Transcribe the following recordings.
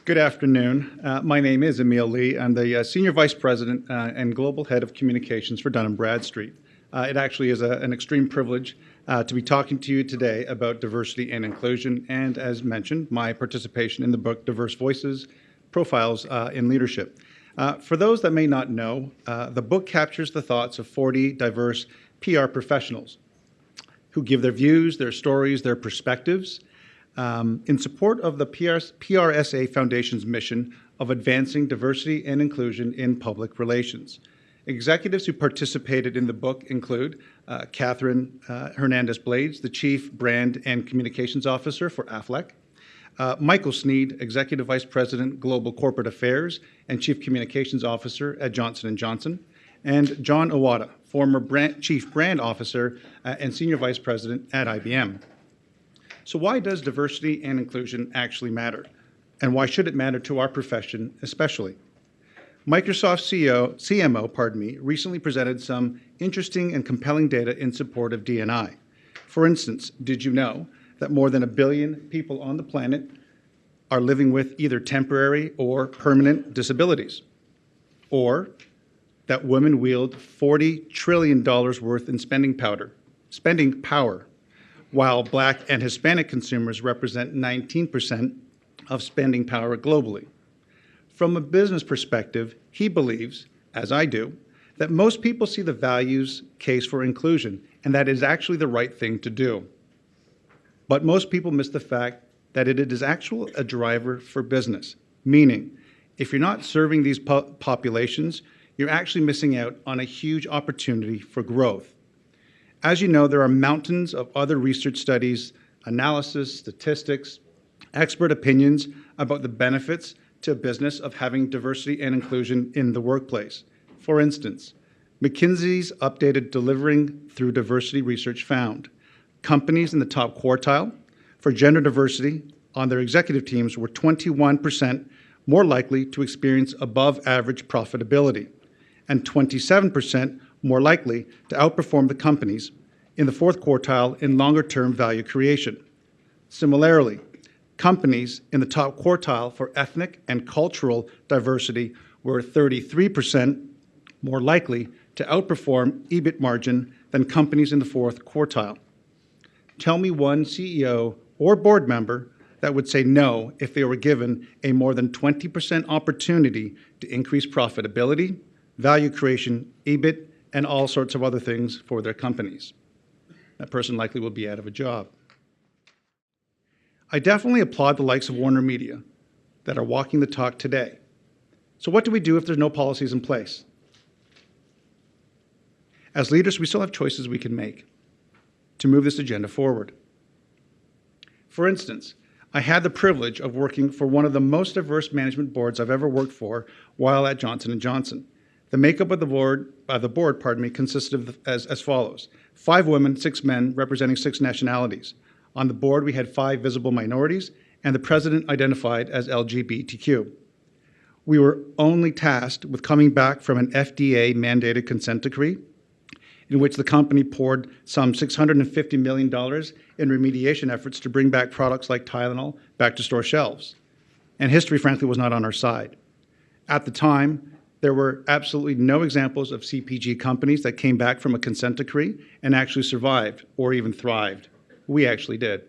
Good afternoon. My name is Emile Lee. I'm the Senior Vice President and Global Head of Communications for Dun & Bradstreet. It actually is an extreme privilege to be talking to you today about diversity and inclusion, and as mentioned, my participation in the book Diverse Voices, Profiles in Leadership. For those that may not know, the book captures the thoughts of 40 diverse PR professionals who give their views, their stories, their perspectives, in support of the PRSA Foundation's mission of advancing diversity and inclusion in public relations. Executives who participated in the book include Catherine Hernandez-Blades, the Chief Brand and Communications Officer for Aflac, Michael Sneed, Executive Vice President, Global Corporate Affairs and Chief Communications Officer at Johnson & Johnson, and John Iwata, former Chief Brand Officer and Senior Vice President at IBM. So why does diversity and inclusion actually matter? And why should it matter to our profession especially? Microsoft CMO, recently presented some interesting and compelling data in support of D&I. For instance, did you know that more than 1 billion people on the planet are living with either temporary or permanent disabilities? Or that women wield $40 trillion worth in spending power, while Black and Hispanic consumers represent 19% of spending power globally. From a business perspective, he believes, as I do, that most people see the values case for inclusion, and that is actually the right thing to do. But most people miss the fact that it is actually a driver for business, meaning if you're not serving these populations, you're actually missing out on a huge opportunity for growth. As you know, there are mountains of other research studies, analysis, statistics, expert opinions about the benefits to business of having diversity and inclusion in the workplace. For instance, McKinsey's updated Delivering Through Diversity research found companies in the top quartile for gender diversity on their executive teams were 21% more likely to experience above average profitability and 27% more likely to outperform the companies in the fourth quartile in longer-term value creation. Similarly, companies in the top quartile for ethnic and cultural diversity were 33% more likely to outperform EBIT margin than companies in the fourth quartile. Tell me one CEO or board member that would say no if they were given a more than 20% opportunity to increase profitability, value creation, EBIT, and all sorts of other things for their companies. That person likely will be out of a job. I definitely applaud the likes of Warner Media that are walking the talk today. So what do we do if there's no policies in place? As leaders, we still have choices we can make to move this agenda forward. For instance, I had the privilege of working for one of the most diverse management boards I've ever worked for while at Johnson & Johnson. The makeup of the board consisted of as follows: 5 women, 6 men, representing 6 nationalities. On the board, we had 5 visible minorities, and the president identified as LGBTQ. We were only tasked with coming back from an FDA-mandated consent decree in which the company poured some $650 million in remediation efforts to bring back products like Tylenol back to store shelves. And history, frankly, was not on our side. At the time, there were absolutely no examples of CPG companies that came back from a consent decree and actually survived or even thrived. We actually did.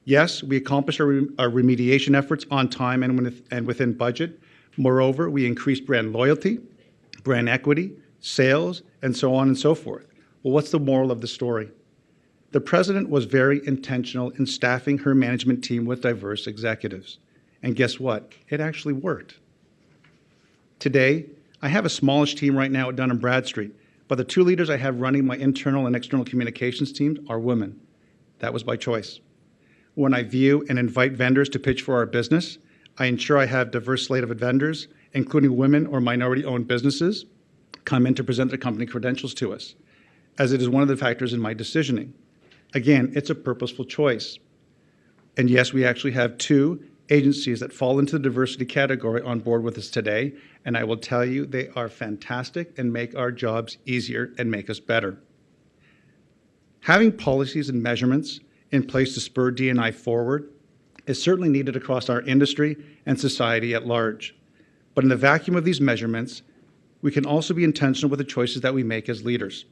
Yes, we accomplished our remediation efforts on time and within budget. Moreover, we increased brand loyalty, brand equity, sales, and so on and so forth. Well, what's the moral of the story? The president was very intentional in staffing her management team with diverse executives. And guess what? It actually worked. Today, I have a smallish team right now at Dun & Bradstreet, but the 2 leaders I have running my internal and external communications teams are women. That was by choice. When I view and invite vendors to pitch for our business, I ensure I have a diverse slate of vendors, including women or minority-owned businesses, come in to present their company credentials to us, as it is one of the factors in my decisioning. Again, it's a purposeful choice. And yes, we actually have 2 agencies that fall into the diversity category on board with us today, and I will tell you they are fantastic and make our jobs easier and make us better. Having policies and measurements in place to spur D&I forward is certainly needed across our industry and society at large. But in the vacuum of these measurements, we can also be intentional with the choices that we make as leaders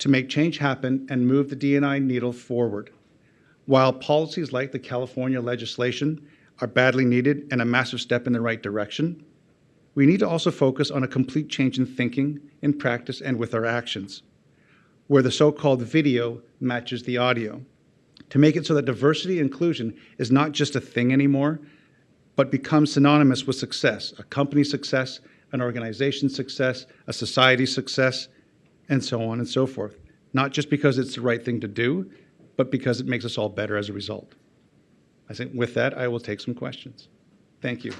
to make change happen and move the D&I needle forward. While policies like the California legislation are badly needed and a massive step in the right direction, we need to also focus on a complete change in thinking, in practice, and with our actions, where the so-called video matches the audio, to make it so that diversity and inclusion is not just a thing anymore, but becomes synonymous with success, a company's success, an organization's success, a society's success, and so on and so forth. Not just because it's the right thing to do, but because it makes us all better as a result. I think with that, I will take some questions. Thank you.